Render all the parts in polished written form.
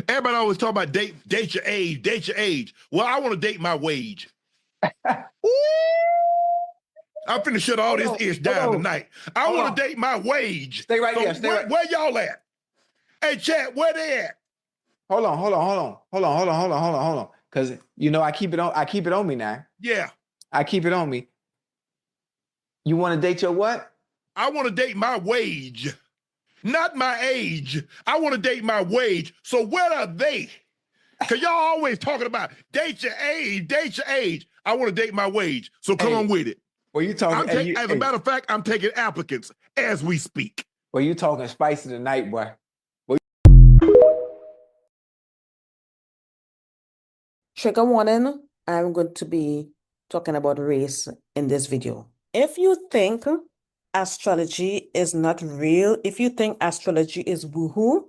Everybody always talk about date your age, date your age. Well, I want to date my wage. I'm finna shut all this ish down tonight. I want to date my wage. Stay right so there. Stay right. Where y'all at? Hey, chat, where they at? Hold on. Because you know I keep it on me now. Yeah. I keep it on me. You want to date your what? I want to date my wage. Not my age. I want to date my wage. So where are they? Because y'all always talking about date your age, date your age. I want to date my wage. So come on with it. Well, you talking? As a matter of fact, I'm taking applicants as we speak. Well, you talking spicy tonight, boy. Trigger warning, I'm going to be talking about race in this video. If you think astrology is not real, if you think astrology is woohoo,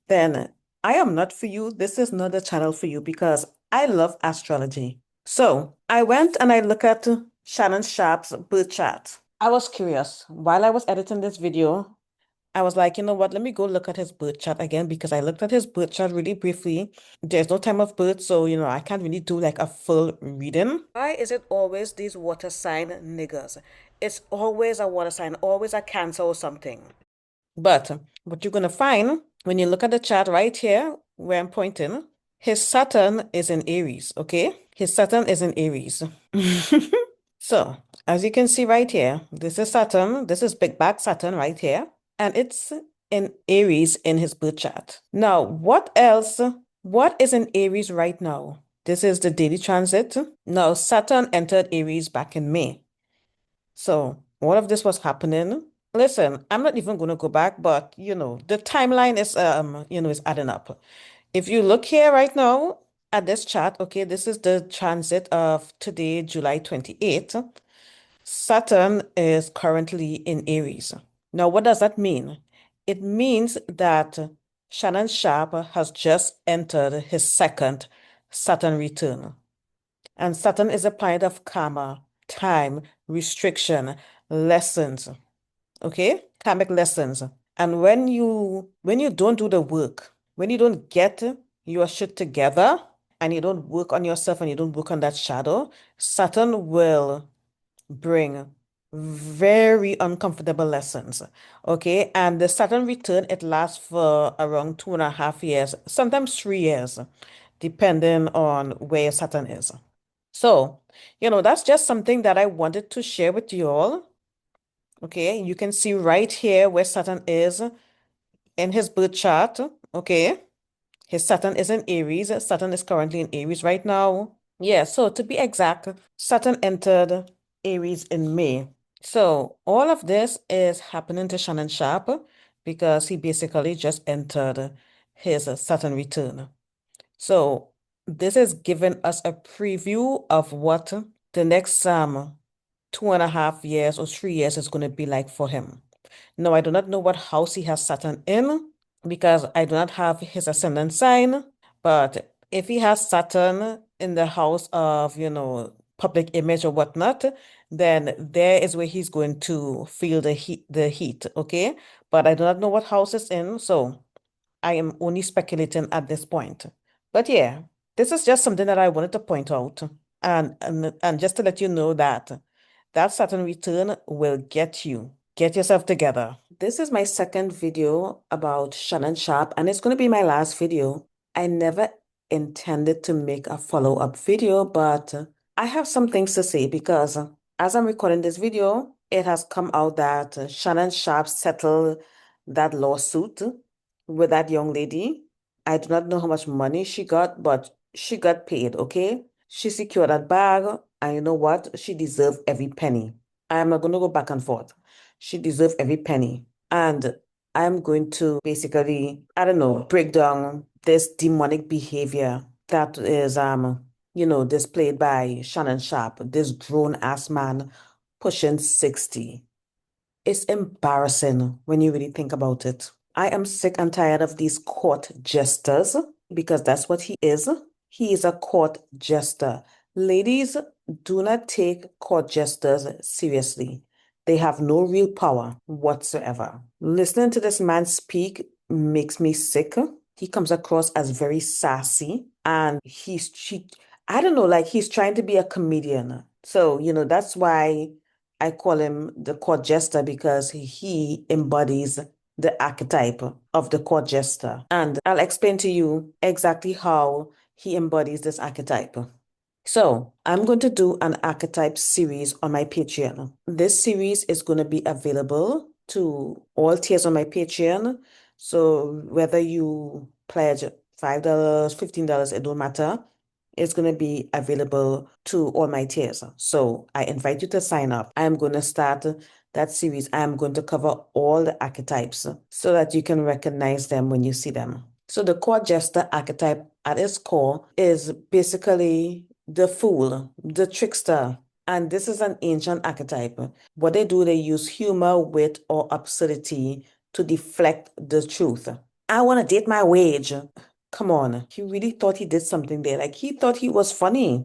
then I am not for you. This is not the channel for you because I love astrology. So I went and I looked at Shannon Sharpe's birth chart. I was curious. While I was editing this video, I was like, you know what, let me go look at his birth chart again because I looked at his birth chart really briefly. There's no time of birth, so, you know, I can't really do like a full reading. Why is it always these water sign niggers? It's always a water sign, always a Cancer or something. But what you're going to find when you look at the chart right here, where I'm pointing, his Saturn is in Aries, okay? His Saturn is in Aries. So, as you can see right here, this is Saturn. This is big bag Saturn right here. And it's in Aries in his birth chart. Now, what else? What is in Aries right now? This is the daily transit. Now, Saturn entered Aries back in May. So, all of this was happening. Listen, I'm not even going to go back, but, you know, the timeline is, is adding up. If you look here right now at this chart, okay, this is the transit of today, July 28th. Saturn is currently in Aries. Now, what does that mean? It means that Shannon Sharpe has just entered his second Saturn return. And Saturn is a planet of karma, time, restriction, lessons. Okay? Karmic lessons. And when you don't do the work, when you don't get your shit together and you don't work on yourself and you don't work on that shadow, Saturn will bring very uncomfortable lessons. Okay. And the Saturn return, it lasts for around 2.5 years, sometimes 3 years, depending on where Saturn is. So, you know, that's just something that I wanted to share with you all. Okay. You can see right here where Saturn is in his birth chart. Okay. His Saturn is in Aries. Saturn is currently in Aries right now. Yeah, so to be exact, Saturn entered Aries in May. So all of this is happening to Shannon Sharpe because he basically just entered his Saturn return. So this is giving us a preview of what the next 2.5 years or 3 years is going to be like for him. Now, I do not know what house he has Saturn in because I do not have his ascendant sign. But if he has Saturn in the house of, you know, public image or whatnot, then there is where he's going to feel the heat, okay? But I do not know what house it's in, so I am only speculating at this point. But yeah, this is just something that I wanted to point out. And just to let you know that Saturn return will get yourself together. This is my second video about Shannon Sharpe, and it's going to be my last video. I never intended to make a follow-up video, but I have some things to say because as I'm recording this video, it has come out that Shannon Sharpe settled that lawsuit with that young lady. I do not know how much money she got, but she got paid, okay? She secured that bag, and you know what? She deserved every penny. I am not going to go back and forth. She deserved every penny. And I'm going to basically, I don't know, break down this demonic behavior that is, displayed by Shannon Sharpe, this grown-ass man pushing 60. It's embarrassing when you really think about it. I am sick and tired of these court jesters because that's what he is. He is a court jester. Ladies, do not take court jesters seriously. They have no real power whatsoever. Listening to this man speak makes me sick. He comes across as very sassy, and I don't know, like he's trying to be a comedian. So, that's why I call him the court jester, because he embodies the archetype of the court jester. And I'll explain to you exactly how he embodies this archetype. So I'm going to do an archetype series on my Patreon. This series is going to be available to all tiers on my Patreon. So whether you pledge $5, $15, it don't matter. It's going to be available to all my tiers. So I invite you to sign up. I'm going to start that series. I'm going to cover all the archetypes so that you can recognize them when you see them. So the court jester archetype at its core is basically the fool, the trickster. And this is an ancient archetype. What they do, they use humor, wit, or absurdity to deflect the truth. I want to date my wage. Come on. He really thought he did something there. Like he thought he was funny.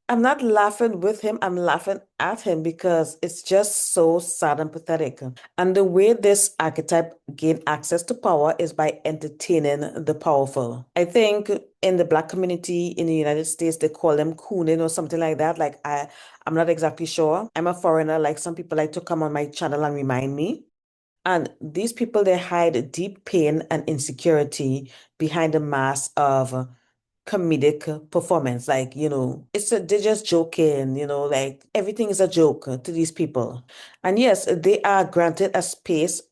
I'm not laughing with him, I'm laughing at him because it's just so sad and pathetic. And the way this archetype gained access to power is by entertaining the powerful. I think in the Black community in the United States, they call them cooning or something like that. Like I'm not exactly sure. I'm a foreigner, like some people like to come on my channel and remind me. And these people, they hide deep pain and insecurity behind the mask of comedic performance. Like, they're just joking, like everything is a joke to these people. And yes, they are granted a space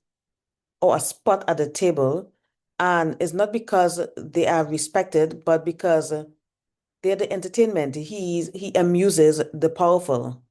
or a spot at the table. And it's not because they are respected, but because they're the entertainment. He amuses the powerful.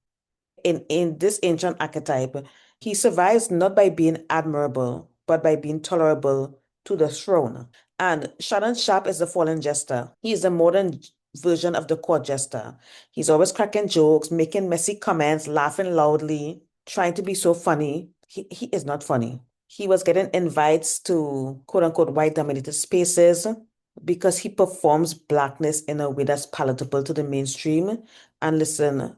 In this ancient archetype, he survives not by being admirable, but by being tolerable to the throne. And Shannon Sharpe is the fallen jester. He is a modern version of the court jester. He's always cracking jokes, making messy comments, laughing loudly, trying to be so funny. He is not funny. He was getting invites to quote unquote white dominated spaces because he performs blackness in a way that's palatable to the mainstream. And listen,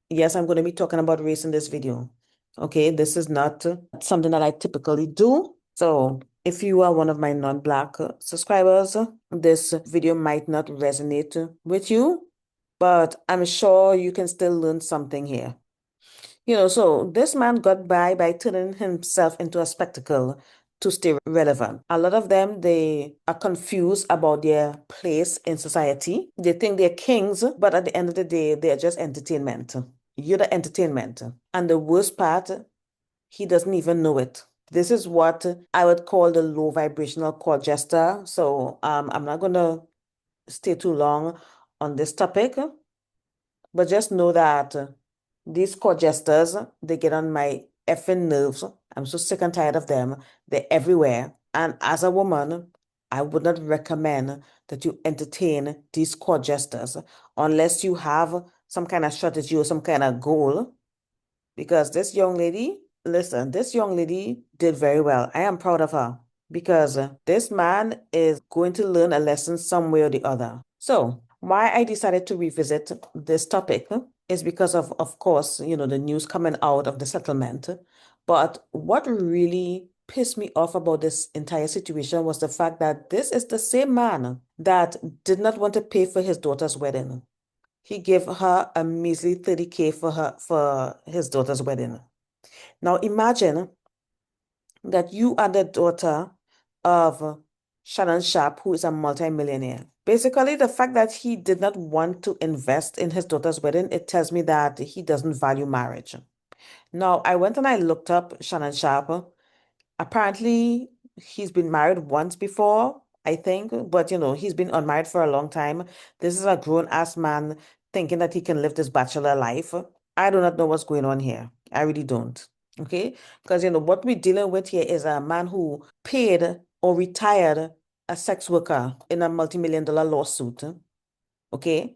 yes, I'm going to be talking about race in this video. Okay, this is not something that I typically do. So if you are one of my non-Black subscribers, this video might not resonate with you, but I'm sure you can still learn something here. So this man got by turning himself into a spectacle to stay relevant. A lot of them, they are confused about their place in society. They think they're kings, but at the end of the day, they're just entertainment. You're the entertainment. And the worst part, he doesn't even know it. This is what I would call the low vibrational court jester. So I'm not going to stay too long on this topic, but just know that these court jesters, they get on my effing nerves. I'm so sick and tired of them. They're everywhere. And as a woman, I would not recommend that you entertain these court jesters unless you have some kind of strategy or some kind of goal. Because this young lady, listen, this young lady did very well. I am proud of her because this man is going to learn a lesson some way or the other. So why I decided to revisit this topic is because of course, the news coming out of the settlement. But what really pissed me off about this entire situation was the fact that this is the same man that did not want to pay for his daughter's wedding. He gave her a measly $30K for his daughter's wedding. Now imagine that you are the daughter of Shannon Sharpe, who is a multimillionaire. Basically, the fact that he did not want to invest in his daughter's wedding, it tells me that he doesn't value marriage. Now, I went and I looked up Shannon Sharpe. Apparently, he's been married once before, I think, but he's been unmarried for a long time. This is a grown-ass man thinking that he can live this bachelor life. I do not know what's going on here. I really don't. Okay? Because, what we're dealing with here is a man who paid or retired a sex worker in a multi-million-dollar lawsuit. Okay?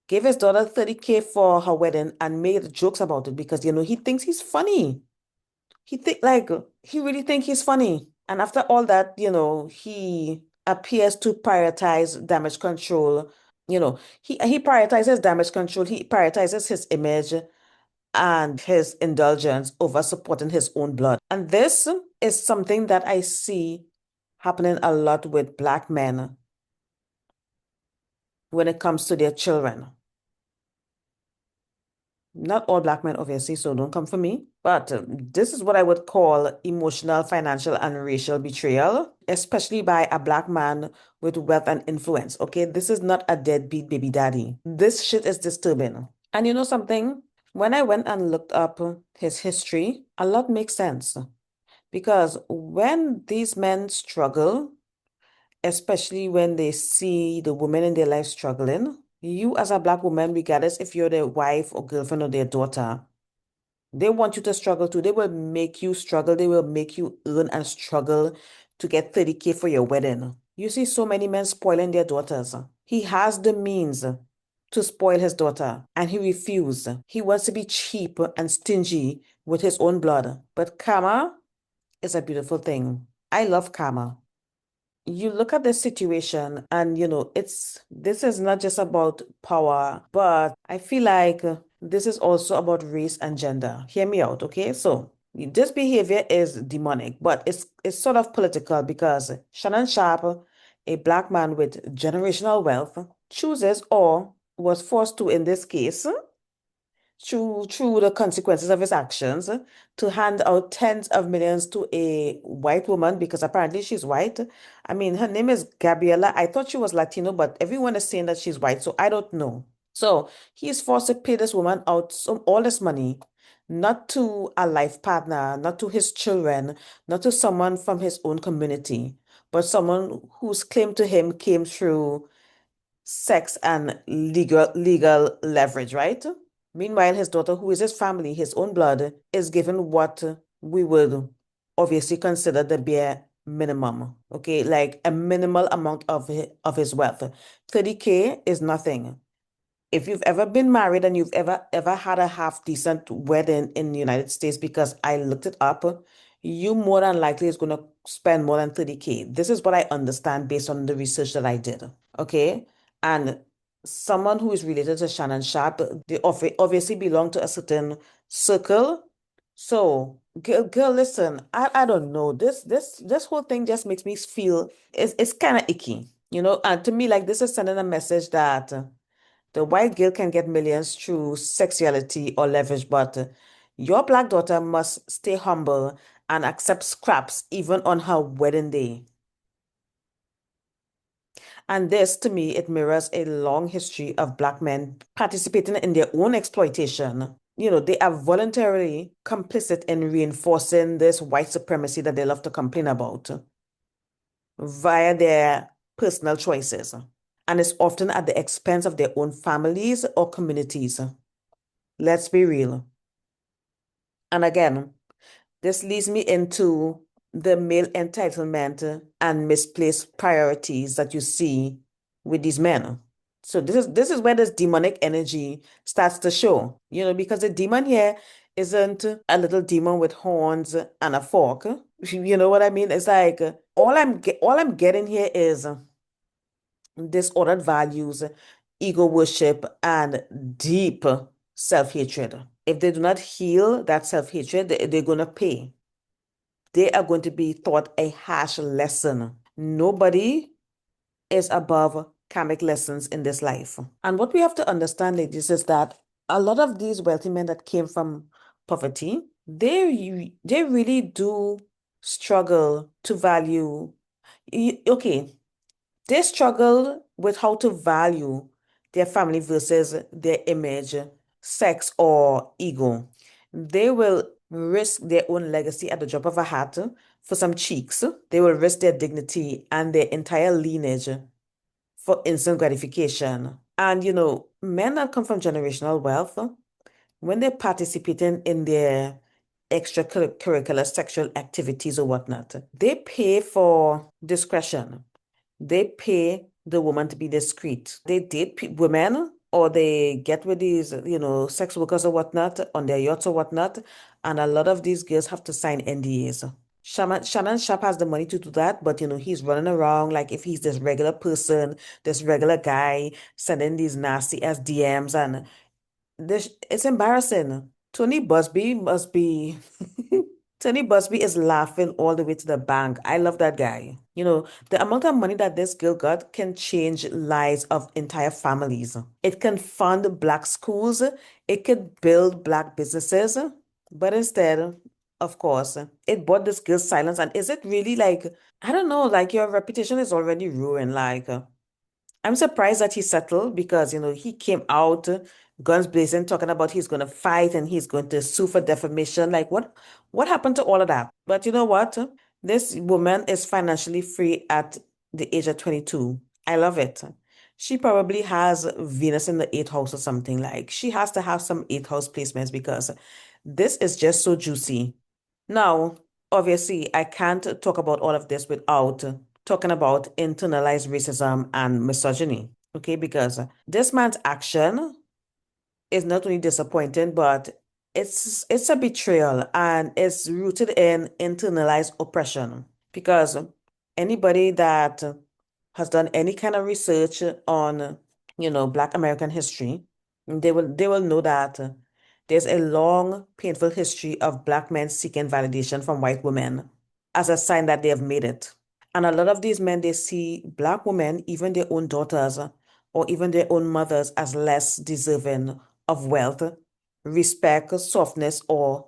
Gave his daughter $30K for her wedding and made jokes about it because, he thinks he's funny. He really think he's funny. And after all that, he appears to prioritize damage control. He prioritizes damage control. He prioritizes his image and his indulgence over supporting his own blood. And this is something that I see happening a lot with Black men when it comes to their children. Not all Black men, obviously, so don't come for me. But this is what I would call emotional, financial, and racial betrayal, especially by a Black man with wealth and influence. Okay, this is not a deadbeat baby daddy. This shit is disturbing. And you know something? When I went and looked up his history, a lot makes sense. Because when these men struggle, especially when they see the women in their life struggling, you as a Black woman, regardless if you're their wife or girlfriend or their daughter, they want you to struggle too. They will make you struggle. They will make you earn and struggle to get 30K for your wedding. You see so many men spoiling their daughters. He has the means to spoil his daughter, and he refused. He wants to be cheap and stingy with his own blood. But karma is a beautiful thing. I love karma. You look at this situation and this is not just about power, but I feel like this is also about race and gender. Hear me out, okay? So this behavior is demonic, but it's sort of political because Shannon Sharpe, a Black man with generational wealth, chooses or was forced to, in this case, through the consequences of his actions, to hand out tens of millions to a white woman because apparently she's white. I mean, her name is Gabriela. I thought she was Latino, but everyone is saying that she's white, so I don't know. So he's forced to pay this woman out all this money, not to a life partner, not to his children, not to someone from his own community, but someone whose claim to him came through sex and legal leverage, right? Meanwhile, his daughter, who is his family, his own blood, is given what we would obviously consider the bare minimum, okay? Like a minimal amount of his wealth. 30K is nothing. If you've ever been married and you've ever had a half decent wedding in the United States, because I looked it up, you more than likely is going to spend more than 30K. This is what I understand based on the research that I did. Okay. And someone who is related to Shannon Sharpe, they obviously belong to a certain circle. So, girl, listen, I don't know. This whole thing just makes me feel it's kind of icky, and to me, like this is sending a message that the white girl can get millions through sexuality or leverage, but your Black daughter must stay humble and accept scraps even on her wedding day. And this, to me, it mirrors a long history of Black men participating in their own exploitation. They are voluntarily complicit in reinforcing this white supremacy that they love to complain about via their personal choices. And it's often at the expense of their own families or communities. Let's be real. And again, this leads me into the male entitlement and misplaced priorities that you see with these men. So this is where this demonic energy starts to show, because the demon here isn't a little demon with horns and a fork. You know what I mean? It's like all I'm getting here is disordered values, ego worship, and deep self-hatred. If they do not heal that self-hatred, they're going to pay. They are going to be taught a harsh lesson. Nobody is above karmic lessons in this life. And what we have to understand, ladies, is that a lot of these wealthy men that came from poverty, they really do struggle to value. Okay, they struggle with how to value their family versus their image, sex, or ego. They will risk their own legacy at the drop of a hat for some cheeks. They will risk their dignity and their entire lineage for instant gratification. And men that come from generational wealth, when they're participating in their extracurricular sexual activities or whatnot, they pay for discretion. They pay the woman to be discreet. They date women or they get with these, sex workers or whatnot on their yachts or whatnot. And a lot of these girls have to sign NDAs. Shannon Sharpe has the money to do that, but he's running around like if he's this regular person, this regular guy, sending these nasty ass DMs, and it's embarrassing. Tony Busby must be Tony Busby is laughing all the way to the bank. I love that guy. The amount of money that this girl got can change lives of entire families. It can fund Black schools. It could build Black businesses. But instead, of course, it bought this girl's silence. And is it really like, I don't know, like your reputation is already ruined. Like, I'm surprised that he settled because, he came out guns blazing, talking about he's going to fight and he's going to sue for defamation. Like, what happened to all of that? But you know what? This woman is financially free at the age of 22. I love it. She probably has Venus in the eighth house or something. Like, she has to have some eighth house placements because this is just so juicy. Now, obviously, I can't talk about all of this without talking about internalized racism and misogyny, okay? Because this man's action is not only disappointing, but it's a betrayal and it's rooted in internalized oppression. Because anybody that has done any kind of research on, Black American history, they will know that there's a long, painful history of Black men seeking validation from white women as a sign that they have made it. And a lot of these men, they see Black women, even their own daughters or even their own mothers, as less deserving of wealth, respect, softness, or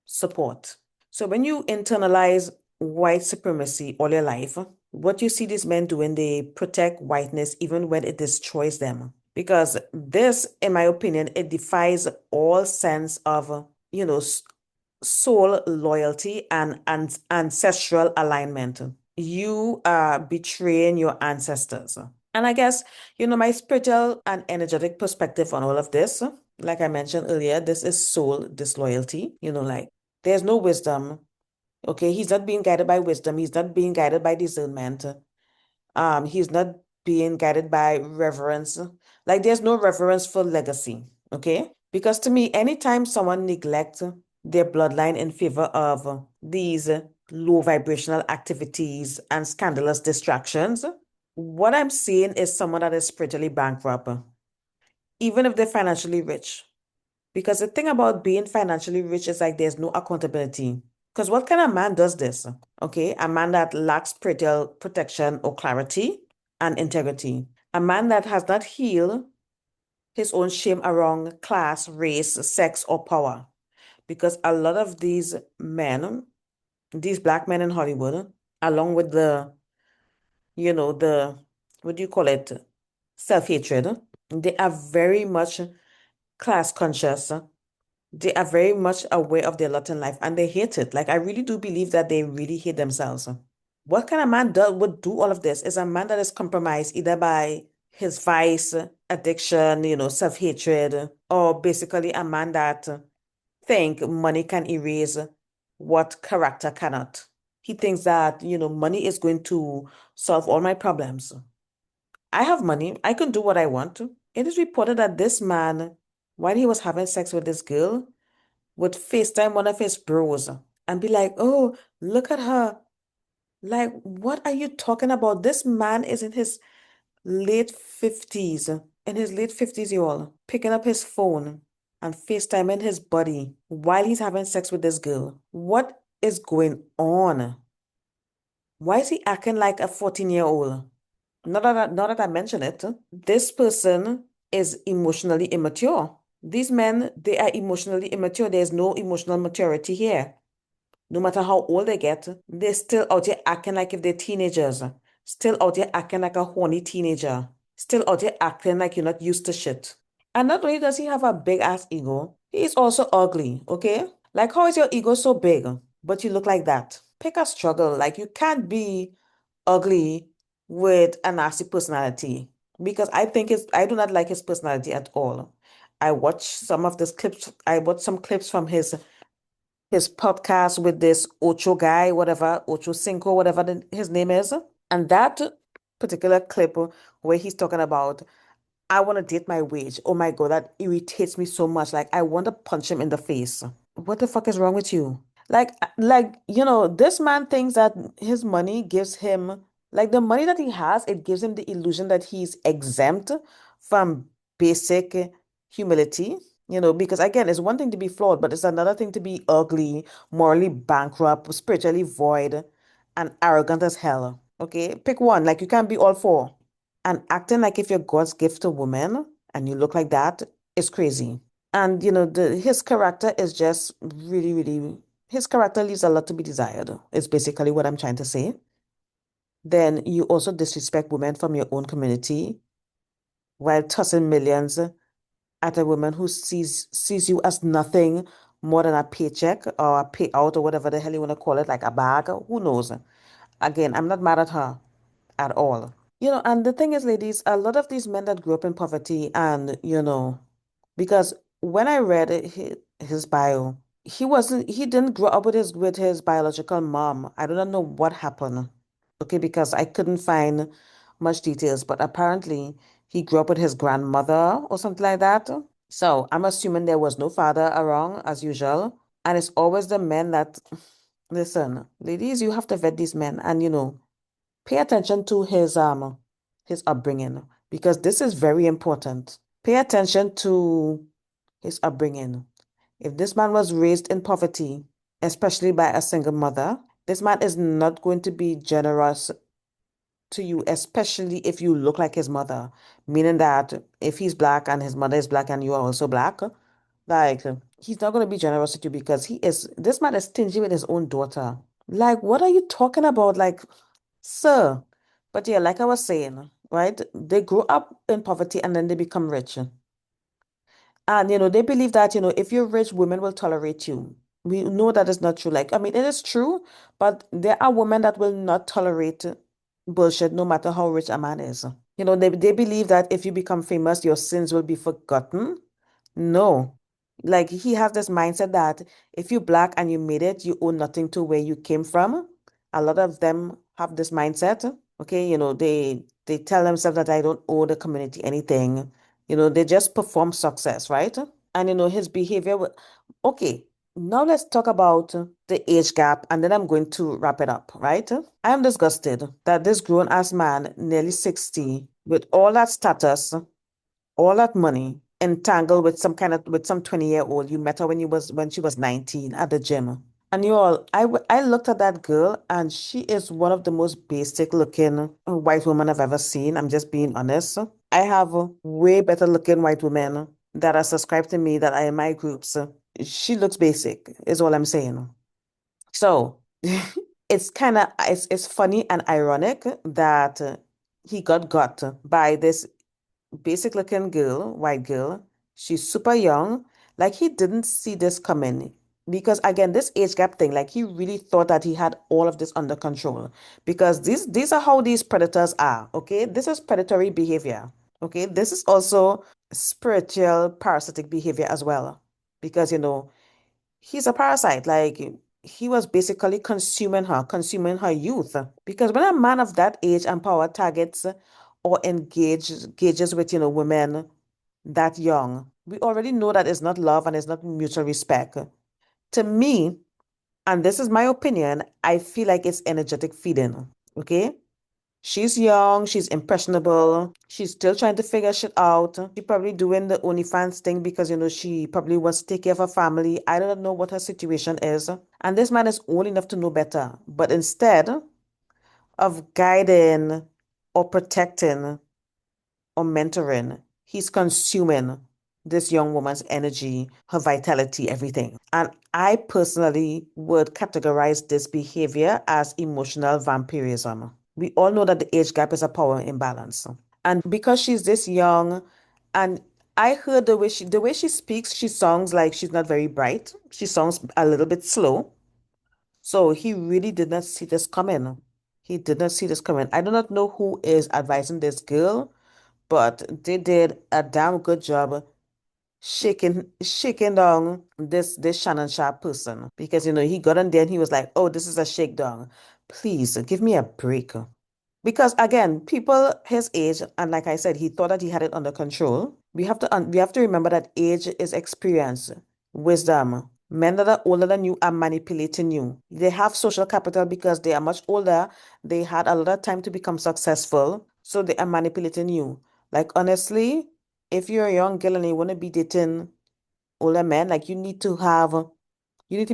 support. So when you internalize white supremacy all your life, what you see these men doing, they protect whiteness even when it destroys them. Because this, in my opinion, it defies all sense of, soul loyalty and ancestral alignment. You are betraying your ancestors. And I guess, my spiritual and energetic perspective on all of this, like I mentioned earlier, this is soul disloyalty. Like there's no wisdom. Okay, he's not being guided by wisdom. He's not being guided by discernment. He's not being guided by reverence. Like there's no reverence for legacy. Okay, because to me, anytime someone neglects their bloodline in favor of these low vibrational activities and scandalous distractions, what I'm seeing is someone that is spiritually bankrupt, even if they're financially rich. Because the thing about being financially rich is like there's no accountability. Because what kind of man does this? Okay, a man that lacks spiritual protection or clarity and integrity. A man that has not healed his own shame around class, race, sex, or power. Because a lot of these men, these Black men in Hollywood, along with the, what do you call it? Self-hatred, they are very much class conscious. They are very much aware of their lot in life and they hate it. Like I really do believe that they really hate themselves. What kind of man would do all of this? Is a man that is compromised either by his vice, addiction, self-hatred, or basically a man that think money can erase what character cannot. He thinks that, money is going to solve all my problems. I have money. I can do what I want. It is reported that this man, while he was having sex with this girl, would FaceTime one of his bros and be like, oh, look at her. Like, what are you talking about? This man is in his late 50s. In his late 50s, you all, picking up his phone and FaceTiming his buddy while he's having sex with this girl. What is going on? Why is he acting like a 14-year-old? Not that I mention it, this person is emotionally immature. These men, they are emotionally immature. There's no emotional maturity here. No matter how old they get, they're still out here acting like if they're teenagers. Still out here acting like a horny teenager. Still out here acting like you're not used to shit. And not only does he have a big ass ego, he's also ugly, okay? Like, how is your ego so big, but you look like that? Pick a struggle. Like, you can't be ugly with a nasty personality because I do not like his personality at all. I watched some of this clips. I watched some clips from his podcast with this Ocho guy, whatever, Ocho Cinco, whatever his name is. And that particular clip where he's talking about, I want to date my wage. Oh my God, that irritates me so much. Like, I want to punch him in the face. What the fuck is wrong with you? This man thinks that his money gives him, like the money that he has, it gives him the illusion that he's exempt from basic humility. Because again, it's one thing to be flawed, but it's another thing to be ugly, morally bankrupt, spiritually void, and arrogant as hell. Okay, pick one. Like you can't be all four. And acting like if you're God's gift to woman and you look like that is crazy. And his character is just really, really, his character leaves a lot to be desired, is basically what I'm trying to say. Then you also disrespect women from your own community while tossing millions at a woman who sees you as nothing more than a paycheck or a payout or whatever the hell you want to call it, like a bag. Who knows? Again, I'm not mad at her at all. And the thing is, ladies, a lot of these men that grew up in poverty and, because when I read his bio, he didn't grow up with his biological mom. I don't know what happened. Okay, because I couldn't find much details, but apparently he grew up with his grandmother or something like that. So I'm assuming there was no father around as usual. And it's always the men that, listen, ladies, you have to vet these men and, pay attention to his upbringing because this is very important. Pay attention to his upbringing. If this man was raised in poverty, especially by a single mother, this man is not going to be generous to you, especially if you look like his mother. Meaning that if he's black and his mother is black and you are also black, like he's not going to be generous to you because this man is stingy with his own daughter. Like, what are you talking about? Like, sir. But yeah, like I was saying, right? They grow up in poverty and then they become rich. And they believe that, if you're rich, women will tolerate you. We know that is not true. Like, I mean, it is true, but there are women that will not tolerate bullshit no matter how rich a man is. They believe that if you become famous, your sins will be forgotten. No. Like he has this mindset that if you're black and you made it, you owe nothing to where you came from. A lot of them have this mindset. Okay, they tell themselves that I don't owe the community anything. They just perform success, right? And his behavior. Okay, now let's talk about the age gap, and then I'm going to wrap it up, right? I am disgusted that this grown-ass man, nearly 60, with all that status, all that money, entangled with some 20-year-old. You met her when she was 19 at the gym. And I looked at that girl and she is one of the most basic looking white women I've ever seen. I'm just being honest. I have way better looking white women that are subscribed to me that are in my groups. She looks basic, is all I'm saying. So it's funny and ironic that he got by this basic looking girl, white girl. She's super young. Like he didn't see this coming. Because again, this age gap thing, like he really thought that he had all of this under control. Because these are how these predators are. Okay. This is predatory behavior. Okay. This is also spiritual parasitic behavior as well. Because he's a parasite. Like he was basically consuming her youth. Because when a man of that age and power targets or engages with, women that young, we already know that it's not love and it's not mutual respect. To me, and this is my opinion, I feel like it's energetic feeding. Okay? She's young, she's impressionable, she's still trying to figure shit out. She probably doing the OnlyFans thing because, she probably wants to take care of her family. I don't know what her situation is. And this man is old enough to know better. But instead of guiding or protecting or mentoring, he's consuming this young woman's energy, her vitality, everything. And I personally would categorize this behavior as emotional vampirism. We all know that the age gap is a power imbalance. And because she's this young, and I heard the way she speaks, she sounds like she's not very bright. She sounds a little bit slow. So he really did not see this coming. He did not see this coming. I do not know who is advising this girl, but they did a damn good job shaking down this Shannon Sharpe person because he got in there and he was like, "Oh, this is a shakedown. Please give me a break." Because again, people his age, and like I said, he thought that he had it under control. We have to remember that age is experience, wisdom. Men that are older than you are manipulating you. They have social capital because they are much older. They had a lot of time to become successful, so they are manipulating you. Like honestly, if you're a young girl and you want to be dating older men, like you need to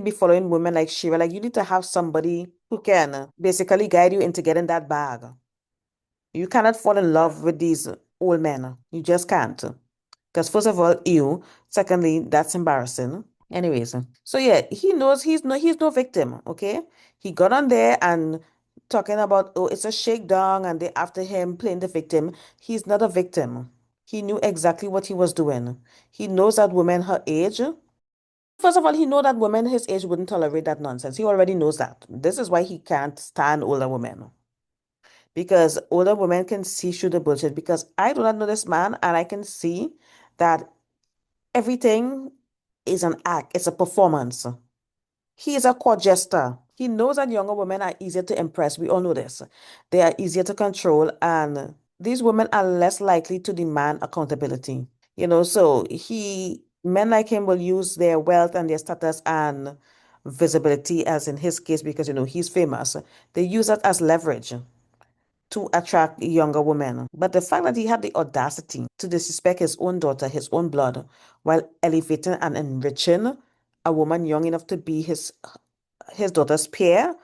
be following women like Shira. Like you need to have somebody who can basically guide you into getting that bag. You cannot fall in love with these old men. You just can't. Because first of all, ew. Secondly, that's embarrassing. Anyways, so yeah, he knows he's no victim, okay? He got on there and talking about, oh, it's a shakedown and they after him playing the victim. He's not a victim. He knew exactly what he was doing. He knows that women her age. First of all, he know that women his age wouldn't tolerate that nonsense. He already knows that. This is why he can't stand older women. Because older women can see through the bullshit. Because I do not know this man and I can see that everything is an act, it's a performance. He is a court jester. He knows that younger women are easier to impress. We all know this. They are easier to control, and these women are less likely to demand accountability. So men like him will use their wealth and their status and visibility, as in his case, because he's famous. They use that as leverage to attract younger women. But the fact that he had the audacity to disrespect his own daughter, his own blood, while elevating and enriching a woman young enough to be his daughter's peer.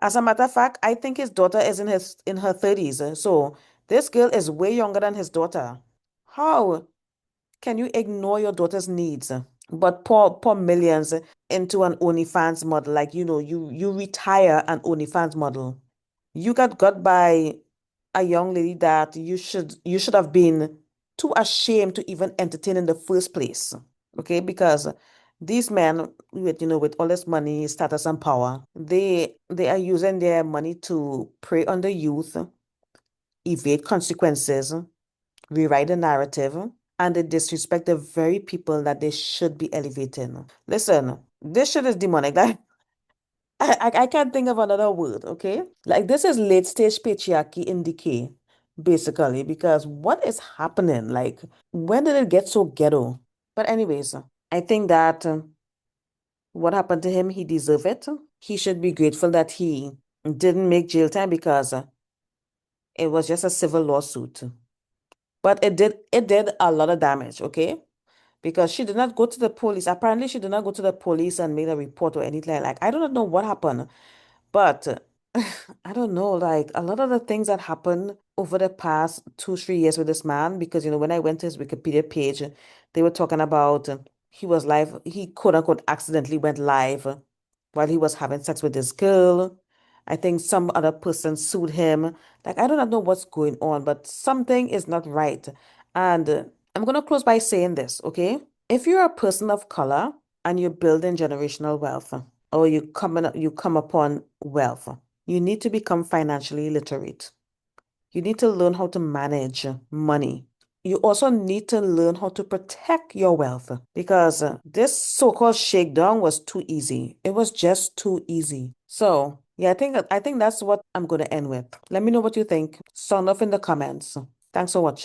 As a matter of fact, I think his daughter is in her 30s. So this girl is way younger than his daughter. How can you ignore your daughter's needs but pour millions into an OnlyFans model? Like, you retire an OnlyFans model. You got by a young lady that you should have been too ashamed to even entertain in the first place. Okay, because these men with all this money, status, and power, they are using their money to prey on the youth, evade consequences, rewrite the narrative, and they disrespect the very people that they should be elevating. Listen, this shit is demonic. Like, I can't think of another word, okay? Like, this is late stage patriarchy in decay, basically, because what is happening? Like, when did it get so ghetto? But anyways, I think that what happened to him, he deserved it. He should be grateful that he didn't make jail time because it was just a civil lawsuit. But it did a lot of damage, okay? Because she did not go to the police. Apparently, she did not go to the police and make a report or anything like. I don't know what happened, but I don't know. Like a lot of the things that happened over the past 2, 3 years with this man, because when I went to his Wikipedia page, they were talking about he was live. He quote unquote accidentally went live while he was having sex with this girl. I think some other person sued him. Like I don't know what's going on, but something is not right. And I'm gonna close by saying this, okay? If you're a person of color and you're building generational wealth, or you come upon wealth, you need to become financially literate. You need to learn how to manage money. You also need to learn how to protect your wealth because this so-called shakedown was too easy. It was just too easy. So, yeah, I think that's what I'm going to end with. Let me know what you think. Sound off in the comments. Thanks for watching.